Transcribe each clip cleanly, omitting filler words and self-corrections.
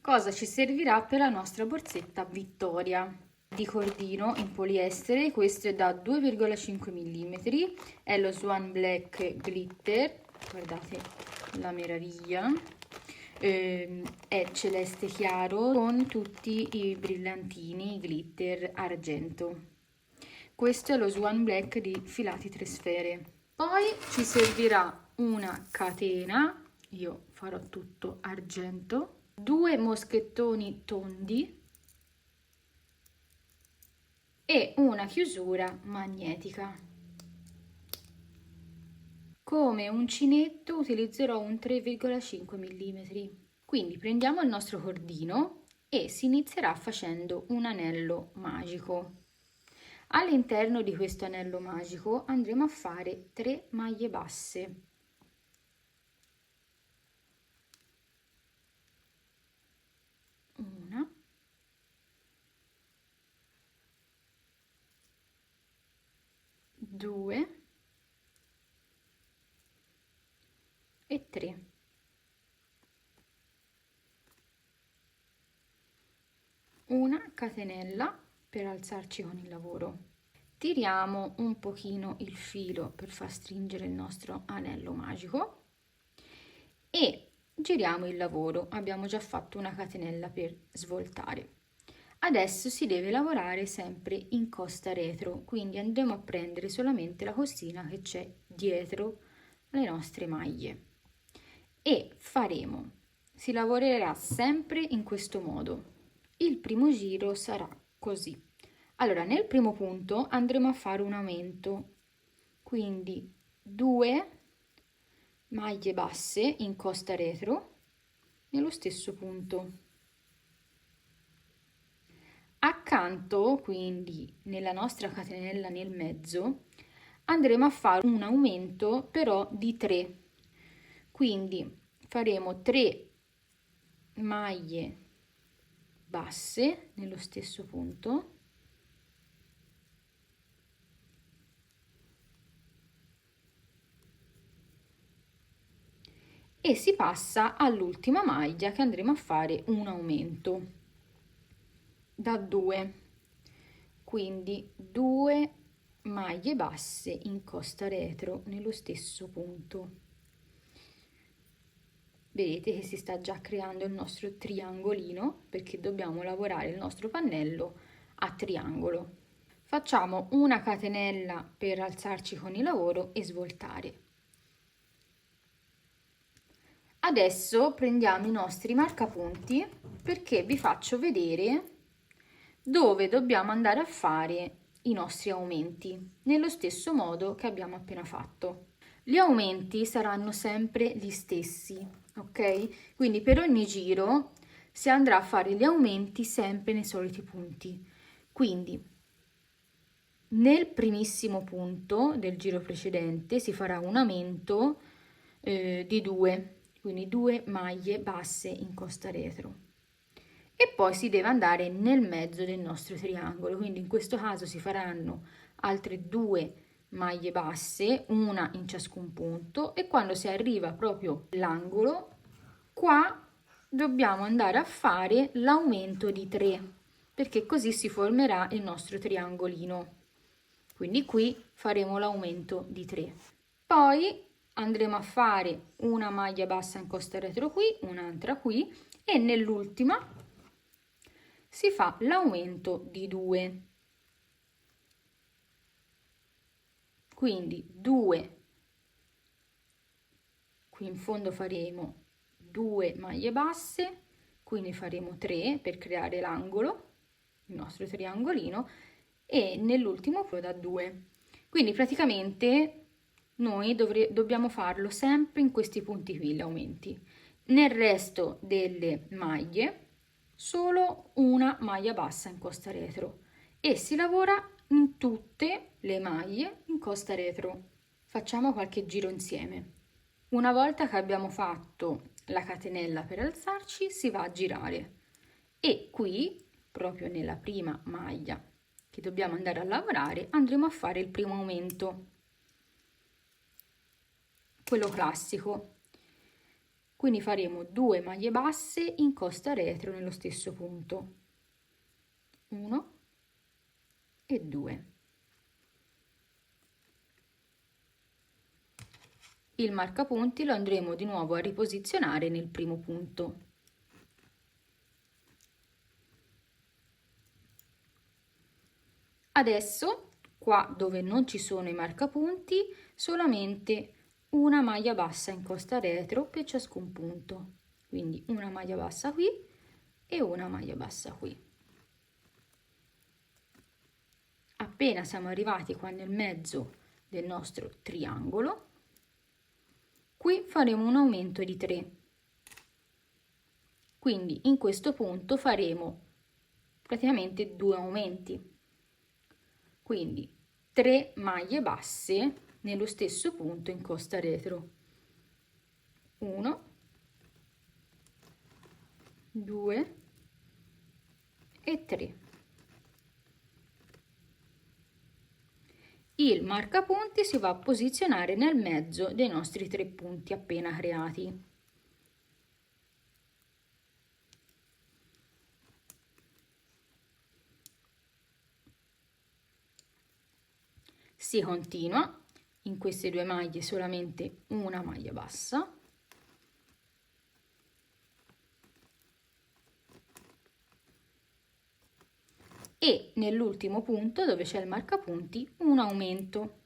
Cosa ci servirà per la nostra borsetta Vittoria di cordino in poliestere. Questo è da 2,5 mm, è lo Swan Black Glitter, guardate la meraviglia, è celeste chiaro con tutti i brillantini, i glitter argento. Questo è lo Swan Black di filati 3 sfere. Poi ci servirà una catena, io farò tutto argento, 2 moschettoni tondi e una chiusura magnetica. Come uncinetto utilizzerò un 3,5 mm. Quindi prendiamo il nostro cordino e si inizierà facendo un anello magico. All'interno di questo anello magico andremo a fare 3 maglie basse. Una, due e 3. Una catenella per alzarci con il lavoro. Tiriamo un pochino il filo per far stringere il nostro anello magico e giriamo il lavoro. Abbiamo già fatto una catenella per svoltare. Adesso si deve lavorare sempre in costa retro, quindi andremo a prendere solamente la costina che c'è dietro le nostre maglie e si lavorerà sempre in questo modo. Il primo giro sarà così. Allora, nel primo punto andremo a fare un aumento, quindi 2 maglie basse in costa retro nello stesso punto. Accanto, quindi nella nostra catenella nel mezzo, andremo a fare un aumento però di 3. Quindi faremo 3 maglie basse nello stesso punto e si passa all'ultima maglia che andremo a fare un aumento da 2, quindi 2 maglie basse in costa retro nello stesso punto. Vedete che si sta già creando il nostro triangolino perché dobbiamo lavorare il nostro pannello a triangolo. Facciamo una catenella per alzarci con il lavoro e svoltare. Adesso prendiamo i nostri marcapunti perché vi faccio vedere dove dobbiamo andare a fare i nostri aumenti, nello stesso modo che abbiamo appena fatto. Gli aumenti saranno sempre gli stessi, ok? Quindi per ogni giro si andrà a fare gli aumenti sempre nei soliti punti. Quindi nel primissimo punto del giro precedente si farà un aumento di 2, quindi 2 maglie basse in costa retro. E poi si deve andare nel mezzo del nostro triangolo, quindi in questo caso si faranno altre 2 maglie basse, una in ciascun punto, e quando si arriva proprio all'angolo, qua dobbiamo andare a fare l'aumento di 3, perché così si formerà il nostro triangolino. Quindi qui faremo l'aumento di 3. Poi andremo a fare una maglia bassa in costa retro qui, un'altra qui, e nell'ultima si fa l'aumento di 2. Quindi 2, qui in fondo faremo 2 maglie basse, qui ne faremo 3 per creare l'angolo, il nostro triangolino, e nell'ultimo da 2. Quindi praticamente noi dobbiamo farlo sempre in questi punti qui, gli aumenti. Nel resto delle maglie solo una maglia bassa in costa retro e si lavora in tutte le maglie in costa retro. Facciamo qualche giro insieme. Una volta che abbiamo fatto la catenella per alzarci, si va a girare e qui, proprio nella prima maglia che dobbiamo andare a lavorare, andremo a fare il primo aumento, quello classico. quindi faremo 2 maglie basse in costa retro nello stesso punto, 1 e 2. Il marcapunti lo andremo di nuovo a riposizionare nel primo punto. Adesso, qua dove non ci sono i marcapunti, solamente una maglia bassa in costa retro per ciascun punto. Quindi una maglia bassa qui e una maglia bassa qui. Appena siamo arrivati qua nel mezzo del nostro triangolo, qui faremo un aumento di 3. Quindi in questo punto faremo praticamente 2 aumenti. Quindi 3 maglie basse nello stesso punto in costa retro. 1, 2 e 3. Il marcapunti si va a posizionare nel mezzo dei nostri 3 punti appena creati. Si continua, in queste 2 maglie solamente una maglia bassa. E nell'ultimo punto dove c'è il marcapunti un aumento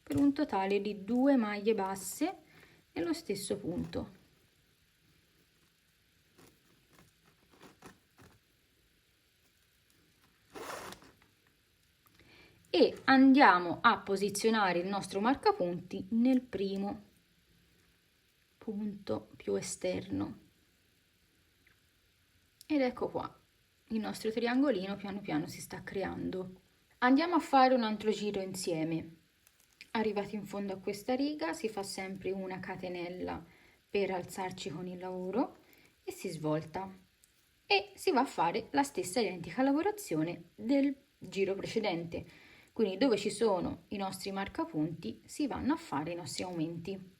per un totale di 2 maglie basse nello stesso punto. E andiamo a posizionare il nostro marcapunti nel primo punto più esterno. Ed ecco qua, il nostro triangolino piano piano si sta creando. Andiamo a fare un altro giro insieme. Arrivati in fondo a questa riga si fa sempre una catenella per alzarci con il lavoro e si svolta. E si va a fare la stessa identica lavorazione del giro precedente. Quindi dove ci sono i nostri marcapunti si vanno a fare i nostri aumenti.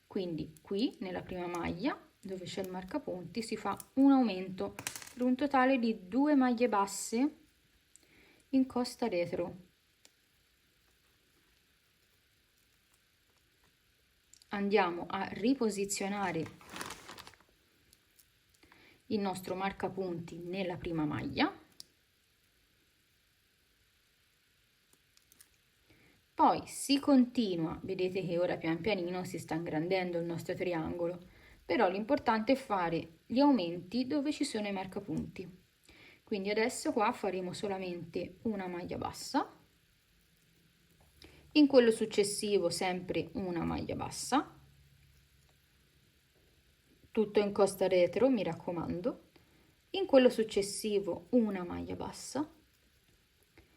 Quindi qui nella prima maglia dove c'è il marcapunti si fa un aumento per un totale di 2 maglie basse in costa retro. Andiamo a riposizionare il nostro marcapunti nella prima maglia, poi si continua, vedete che ora pian pianino si sta ingrandendo il nostro triangolo, però l'importante è fare gli aumenti dove ci sono i marcapunti. Quindi adesso qua faremo solamente una maglia bassa, in quello successivo sempre una maglia bassa, tutto in costa retro, mi raccomando, in quello successivo una maglia bassa,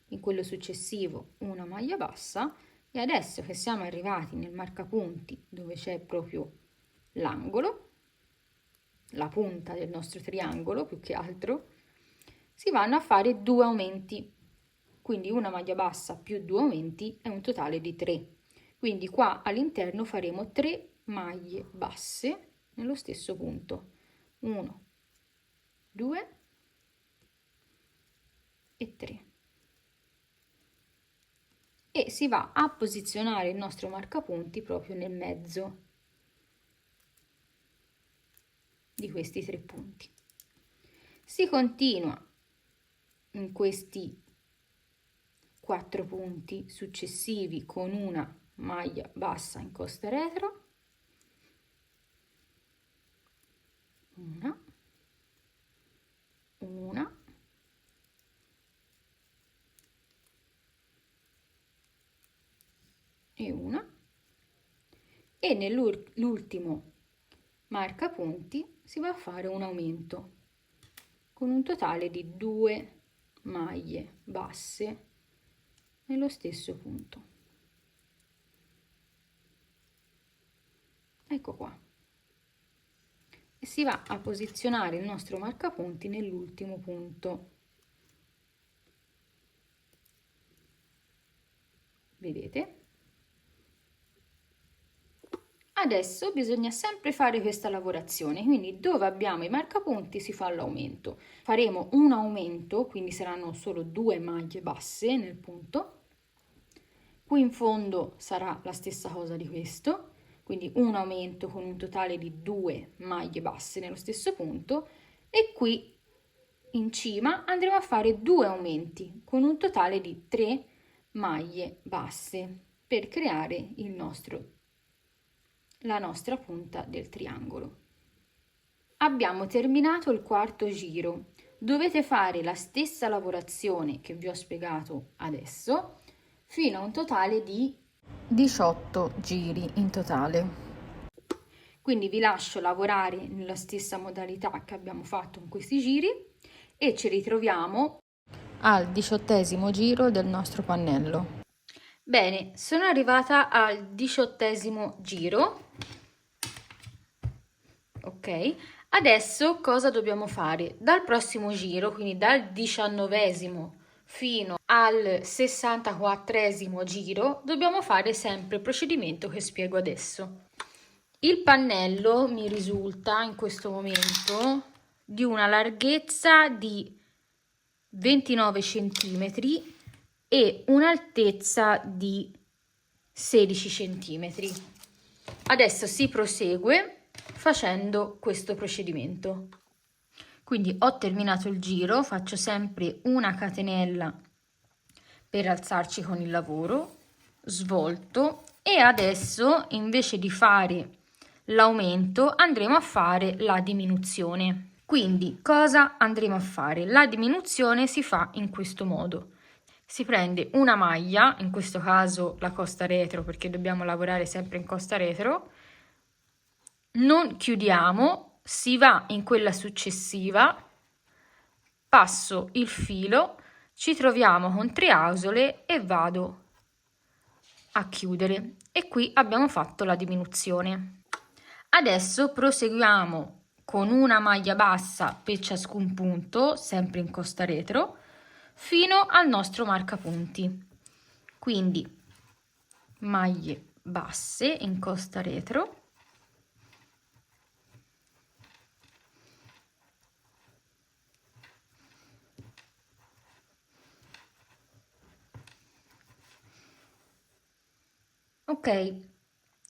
in quello successivo una maglia bassa e adesso che siamo arrivati nel marcapunti dove c'è proprio l'angolo, la punta del nostro triangolo più che altro, si vanno a fare 2 aumenti, quindi una maglia bassa più 2 aumenti è un totale di 3. Quindi qua all'interno faremo 3 maglie basse nello stesso punto, 1, 2 e 3. E si va a posizionare il nostro marcapunti proprio nel mezzo di questi 3 punti. Si continua in questi 4 punti successivi con una maglia bassa in costa retro, una e una, e nell'ultimo marcapunti si va a fare un aumento con un totale di 2 maglie basse nello stesso punto. Ecco qua. E si va a posizionare il nostro marcapunti nell'ultimo punto. Vedete? Adesso bisogna sempre fare questa lavorazione, quindi dove abbiamo i marcapunti si fa l'aumento. Faremo un aumento, quindi saranno solo 2 maglie basse nel punto. Qui in fondo sarà la stessa cosa di questo, quindi un aumento con un totale di 2 maglie basse nello stesso punto, e qui in cima andremo a fare 2 aumenti con un totale di 3 maglie basse per creare la nostra punta del triangolo. Abbiamo terminato il quarto giro. Dovete fare la stessa lavorazione che vi ho spiegato adesso fino a un totale di 18 giri in totale. Quindi vi lascio lavorare nella stessa modalità che abbiamo fatto in questi giri e ci ritroviamo al 18° giro del nostro pannello. Bene, sono arrivata al 18° giro. Ok, adesso cosa dobbiamo fare? Dal prossimo giro, quindi dal 19° fino al 64° giro, dobbiamo fare sempre il procedimento che spiego adesso. Il pannello mi risulta in questo momento di una larghezza di 29 cm e un'altezza di 16 cm. Adesso si prosegue facendo questo procedimento. Quindi ho terminato il giro, faccio sempre una catenella per alzarci con il lavoro, svolto, e adesso invece di fare l'aumento andremo a fare la diminuzione. Quindi cosa andremo a fare? La diminuzione si fa in questo modo. Si prende una maglia, in questo caso la costa retro perché dobbiamo lavorare sempre in costa retro, non chiudiamo, si va in quella successiva, passo il filo, ci troviamo con 3 asole e vado a chiudere, e qui abbiamo fatto la diminuzione. Adesso proseguiamo con una maglia bassa per ciascun punto, sempre in costa retro, fino al nostro marcapunti. Quindi maglie basse in costa retro, ok,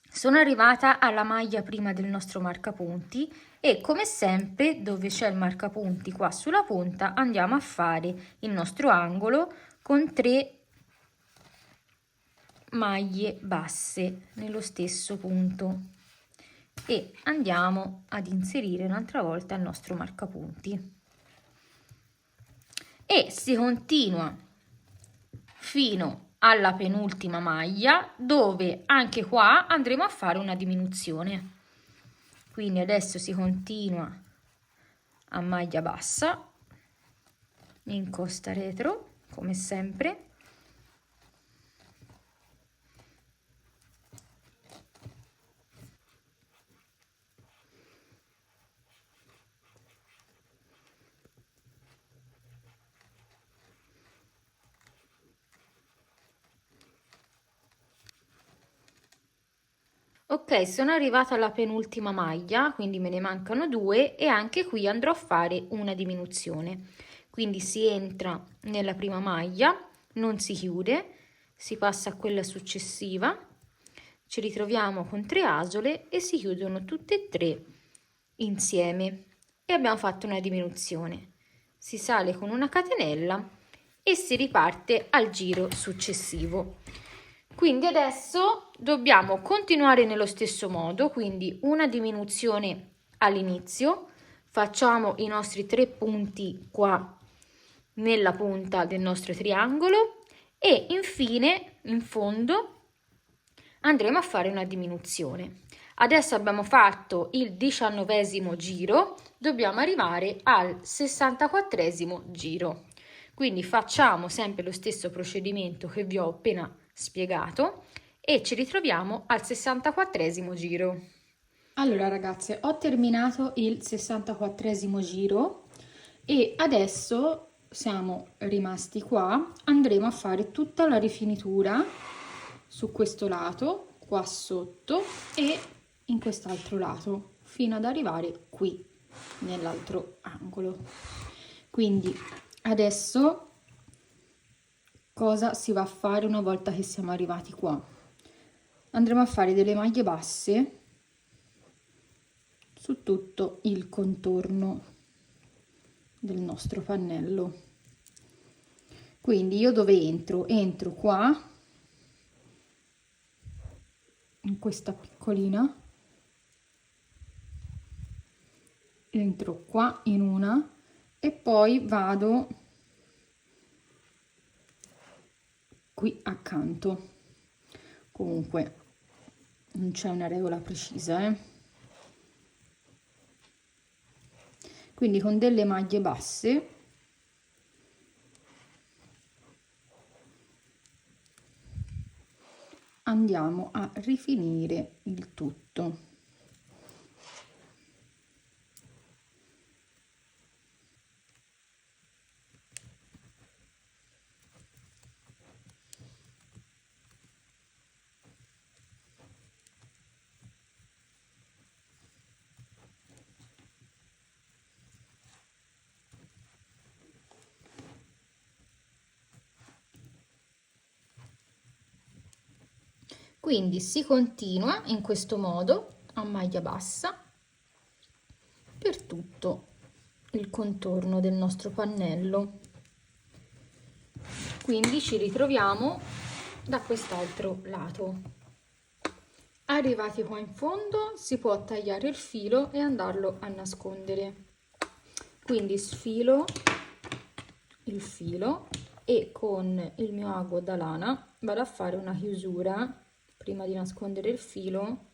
sono arrivata alla maglia prima del nostro marcapunti e come sempre dove c'è il marcapunti qua sulla punta andiamo a fare il nostro angolo con 3 maglie basse nello stesso punto e andiamo ad inserire un'altra volta il nostro marcapunti e si continua fino alla penultima maglia, dove anche qua andremo a fare una diminuzione. Quindi adesso si continua a maglia bassa in costa retro come sempre, ok, sono arrivata alla penultima maglia, quindi me ne mancano 2 e anche qui andrò a fare una diminuzione. Quindi si entra nella prima maglia, non si chiude, si passa a quella successiva, ci ritroviamo con 3 asole e si chiudono tutte e 3 insieme e abbiamo fatto una diminuzione. Si sale con una catenella e si riparte al giro successivo. Quindi adesso dobbiamo continuare nello stesso modo, quindi una diminuzione all'inizio, facciamo i nostri 3 punti qua nella punta del nostro triangolo e infine in fondo andremo a fare una diminuzione. Adesso abbiamo fatto il 19° giro, dobbiamo arrivare al 64° giro. Quindi facciamo sempre lo stesso procedimento che vi ho appena spiegato e ci ritroviamo al 64° giro. Allora ragazze, ho terminato il 64° giro e adesso siamo rimasti qua, andremo a fare tutta la rifinitura su questo lato, qua sotto, e in quest'altro lato fino ad arrivare qui nell'altro angolo. Quindi adesso cosa si va a fare una volta che siamo arrivati qua? Andremo a fare delle maglie basse su tutto il contorno del nostro pannello. Quindi io dove entro? Entro qua in questa piccolina, entro qua in una e poi vado qui accanto. Comunque non c'è una regola precisa, quindi con delle maglie basse andiamo a rifinire il tutto. Quindi si continua in questo modo a maglia bassa per tutto il contorno del nostro pannello. Quindi ci ritroviamo da quest'altro lato. Arrivati qua in fondo si può tagliare il filo e andarlo a nascondere. Quindi sfilo il filo e con il mio ago da lana vado a fare una chiusura prima di nascondere il filo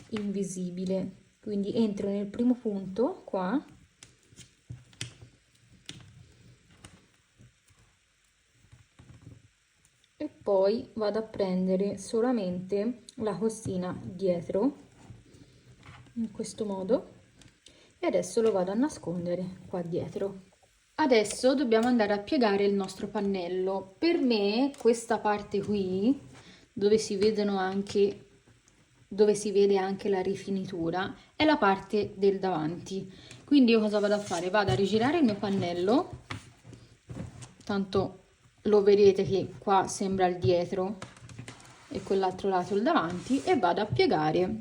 invisibile. Quindi entro nel primo punto qua e poi vado a prendere solamente la costina dietro in questo modo e adesso lo vado a nascondere qua dietro. Adesso dobbiamo andare a piegare il nostro pannello. Per me questa parte qui dove si vedono anche dove si vede anche la rifinitura è la parte del davanti. Quindi io cosa vado a fare? Vado a rigirare il mio pannello, tanto lo vedete che qua sembra il dietro e quell'altro lato il davanti, e vado a piegare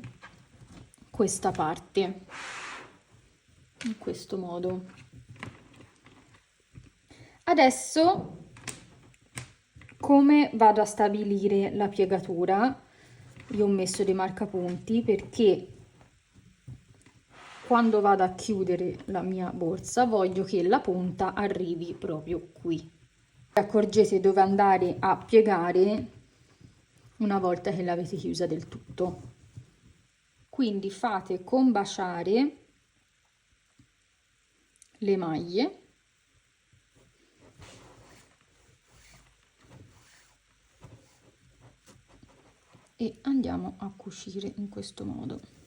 questa parte in questo modo. Adesso come vado a stabilire la piegatura? Io ho messo dei marcapunti perché quando vado a chiudere la mia borsa voglio che la punta arrivi proprio qui. Vi accorgete dove andare a piegare una volta che l'avete chiusa del tutto. Quindi fate combaciare le maglie e andiamo a cucire in questo modo.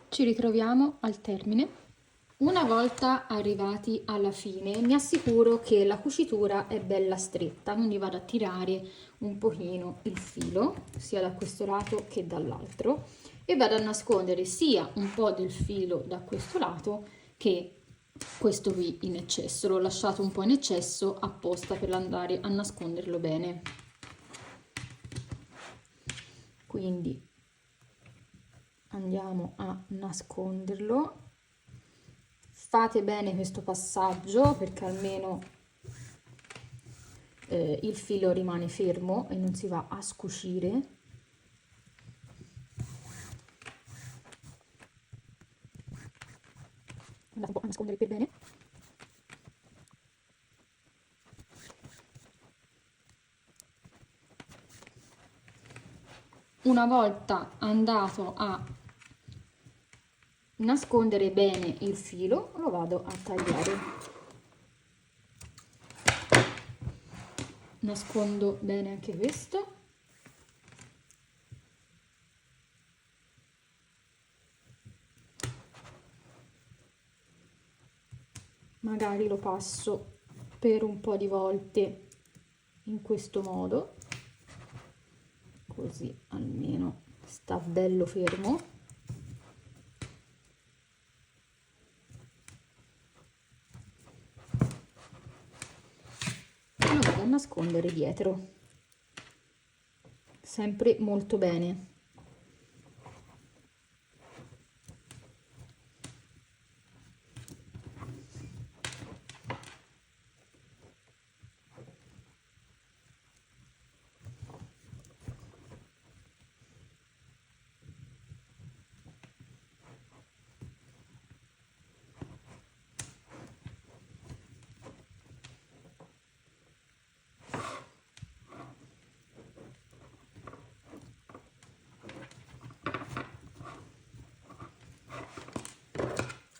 Ci ritroviamo al termine. Una volta arrivati alla fine mi assicuro che la cucitura è bella stretta, quindi vado a tirare un pochino il filo sia da questo lato che dall'altro e vado a nascondere sia un po' del filo da questo lato che questo qui in eccesso. L'ho lasciato un po' in eccesso apposta per andare a nasconderlo bene. Quindi andiamo a nasconderlo. Fate bene questo passaggio perché almeno il filo rimane fermo e non si va a scucire. Andate un po' a nascondere per bene. una volta andato a nascondere bene il filo, lo vado a tagliare. Nascondo bene anche questo. Magari lo passo per un po' di volte in questo modo, così almeno sta bello fermo. E lo vado a nascondere dietro, sempre molto bene.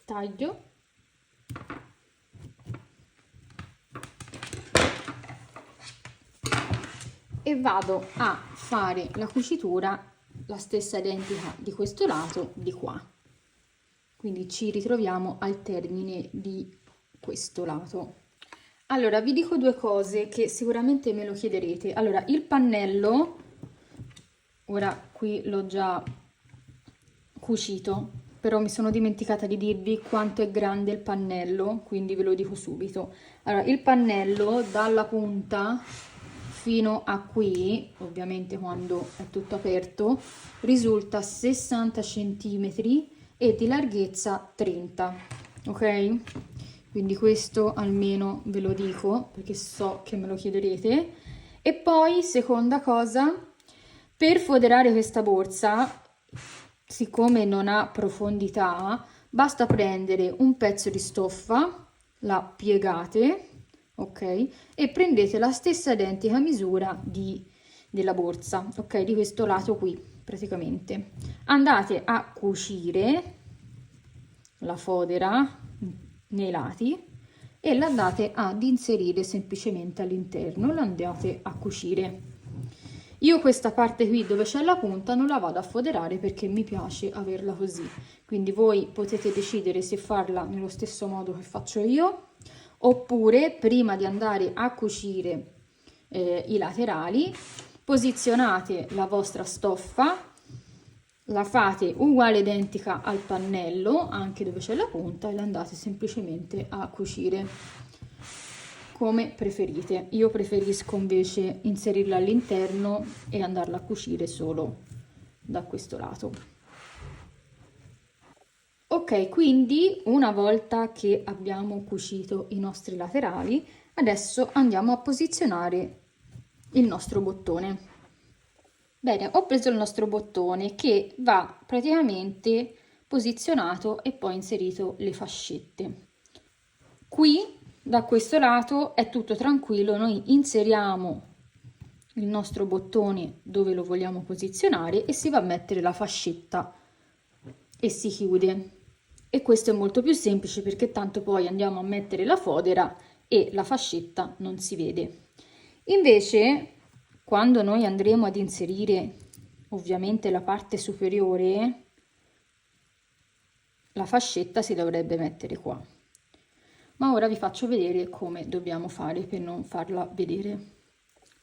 Taglio e vado a fare la cucitura la stessa identica di questo lato di qua, quindi ci ritroviamo al termine di questo lato. Allora vi dico due cose che sicuramente me lo chiederete. Allora, il pannello ora qui l'ho già cucito, però mi sono dimenticata di dirvi quanto è grande il pannello, quindi ve lo dico subito. Allora, il pannello dalla punta fino a qui, ovviamente quando è tutto aperto, risulta 60 cm e di larghezza 30, ok? Quindi questo almeno ve lo dico perché so che me lo chiederete. E poi, seconda cosa, per foderare questa borsa, siccome non ha profondità, basta prendere un pezzo di stoffa, la piegate, ok? E prendete la stessa identica misura della borsa, ok? Di questo lato qui, praticamente. Andate a cucire la fodera nei lati e la andate ad inserire semplicemente all'interno, la andate a cucire. Io questa parte qui dove c'è la punta non la vado a foderare perché mi piace averla così, quindi voi potete decidere se farla nello stesso modo che faccio io, oppure prima di andare a cucire i laterali posizionate la vostra stoffa, la fate uguale identica al pannello anche dove c'è la punta e la andate semplicemente a cucire come preferite. Io preferisco invece inserirla all'interno e andarla a cucire solo da questo lato. Ok, quindi una volta che abbiamo cucito i nostri laterali, adesso andiamo a posizionare il nostro bottone. Bene, ho preso il nostro bottone che va praticamente posizionato e poi inserito le fascette. Qui da questo lato è tutto tranquillo, noi inseriamo il nostro bottone dove lo vogliamo posizionare e si va a mettere la fascetta e si chiude. E questo è molto più semplice perché tanto poi andiamo a mettere la fodera e la fascetta non si vede. Invece, quando noi andremo ad inserire ovviamente la parte superiore, la fascetta si dovrebbe mettere qua. Ma ora vi faccio vedere come dobbiamo fare per non farla vedere.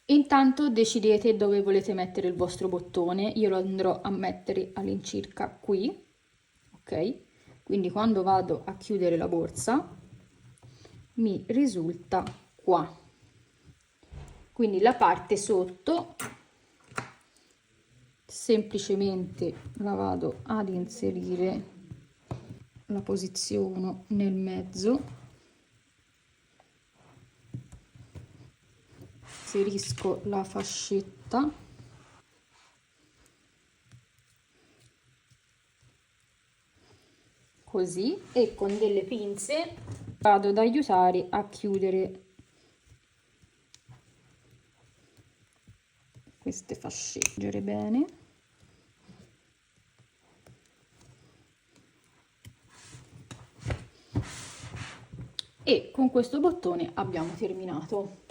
Intanto decidete dove volete mettere il vostro bottone. Io lo andrò a mettere all'incirca qui, ok? Quindi quando vado a chiudere la borsa mi risulta qua. Quindi la parte sotto semplicemente la vado ad inserire, la posiziono nel mezzo, inserisco la fascetta, così, e con delle pinze vado ad aiutare a chiudere queste fascette bene. e con questo bottone abbiamo terminato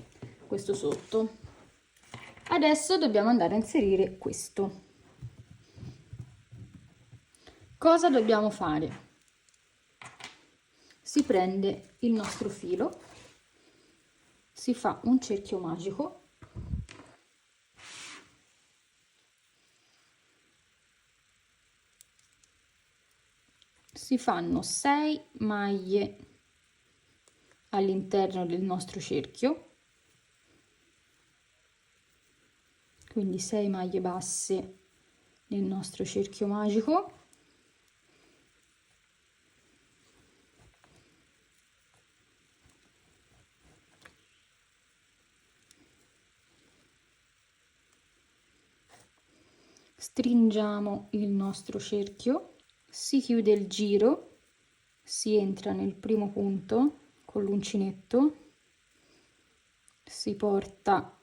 questo sotto. Adesso dobbiamo andare a inserire questo. Cosa dobbiamo fare? Si prende il nostro filo, si fa un cerchio magico, si fanno 6 maglie all'interno del nostro cerchio, quindi 6 maglie basse nel nostro cerchio magico. Stringiamo il nostro cerchio, si chiude il giro, si entra nel primo punto con l'uncinetto, si porta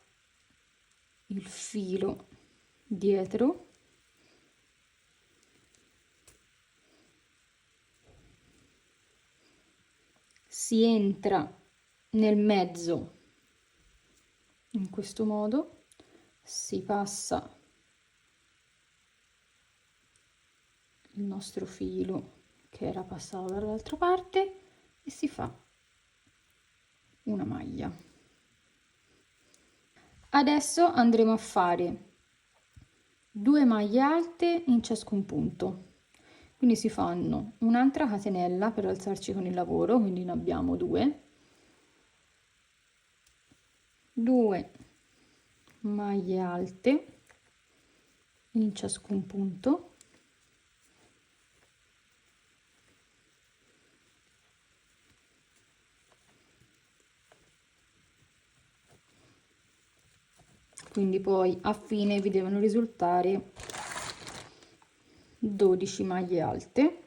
il filo dietro, si entra nel mezzo in questo modo, si passa il nostro filo che era passato dall'altra parte e si fa una maglia. Adesso andremo a fare 2 maglie alte in ciascun punto, quindi si fanno un'altra catenella per alzarci con il lavoro, quindi ne abbiamo 2, 2 maglie alte in ciascun punto, quindi poi a fine vi devono risultare 12 maglie alte.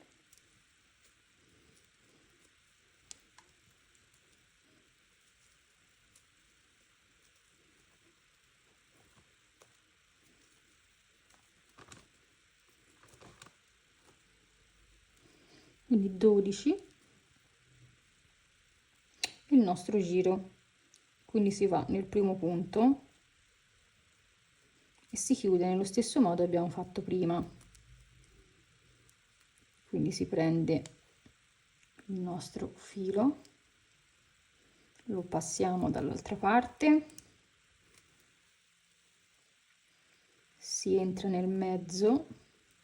Quindi 12, il nostro giro, quindi si va nel primo punto e si chiude nello stesso modo che abbiamo fatto prima, quindi si prende il nostro filo, lo passiamo dall'altra parte, si entra nel mezzo,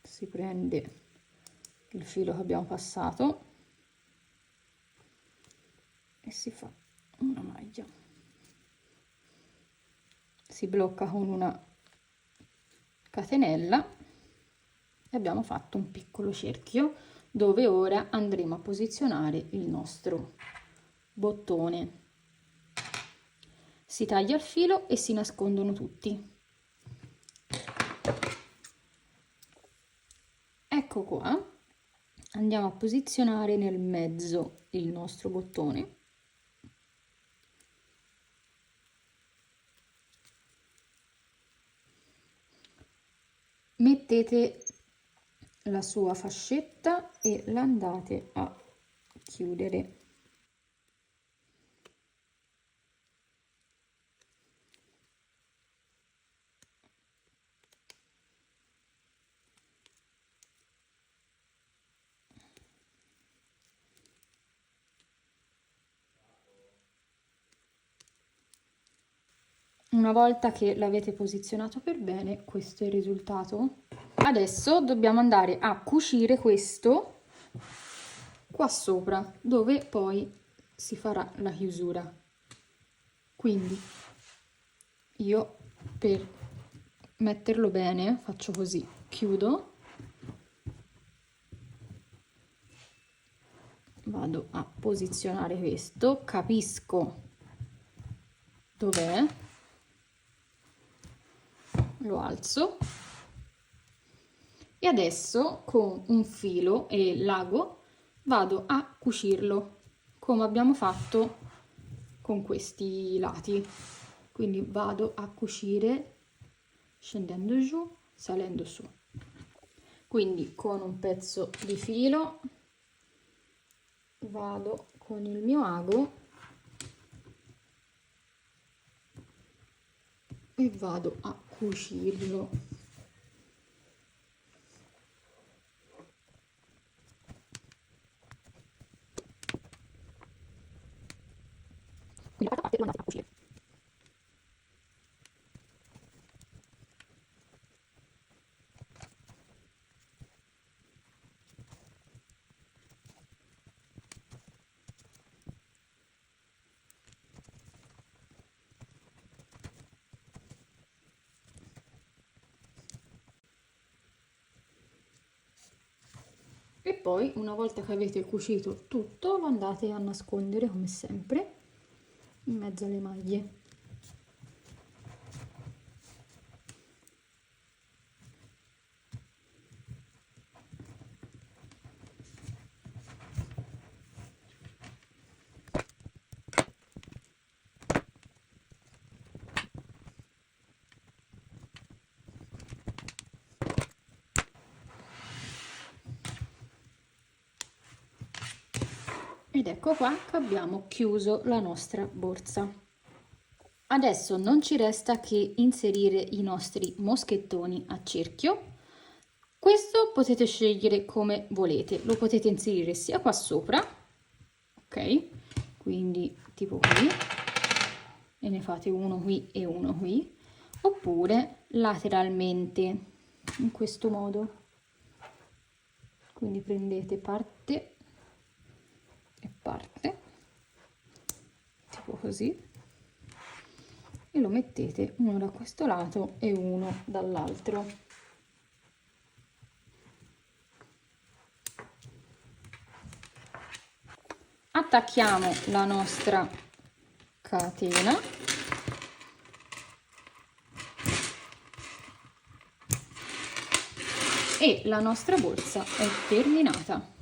si prende il filo che abbiamo passato e si fa una maglia, si blocca con una catenella e abbiamo fatto un piccolo cerchio dove ora andremo a posizionare il nostro bottone. Si taglia il filo e si nascondono tutti. Ecco qua, andiamo a posizionare nel mezzo il nostro bottone. Mettete la sua fascetta e la andate a chiudere. Una volta che l'avete posizionato per bene, questo è il risultato. Adesso dobbiamo andare a cucire questo qua sopra, dove poi si farà la chiusura. Quindi io per metterlo bene faccio così, chiudo, vado a posizionare questo, capisco dov'è, lo alzo e adesso con un filo e l'ago vado a cucirlo come abbiamo fatto con questi lati. Quindi vado a cucire scendendo giù, salendo su. Quindi con un pezzo di filo vado con il mio ago e vado a cucirlo. Quindi la quarta parte lo andate a cucire. E poi, una volta che avete cucito tutto, lo andate a nascondere come sempre in mezzo alle maglie. Ed ecco qua che abbiamo chiuso la nostra borsa. Adesso non ci resta che inserire i nostri moschettoni a cerchio. Questo potete scegliere come volete, lo potete inserire sia qua sopra, ok? Quindi tipo qui, e ne fate uno qui e uno qui, oppure lateralmente, in questo modo. Quindi prendete parte e parte, tipo così, e lo mettete uno da questo lato e uno dall'altro. Attacchiamo la nostra catena e la nostra borsa è terminata.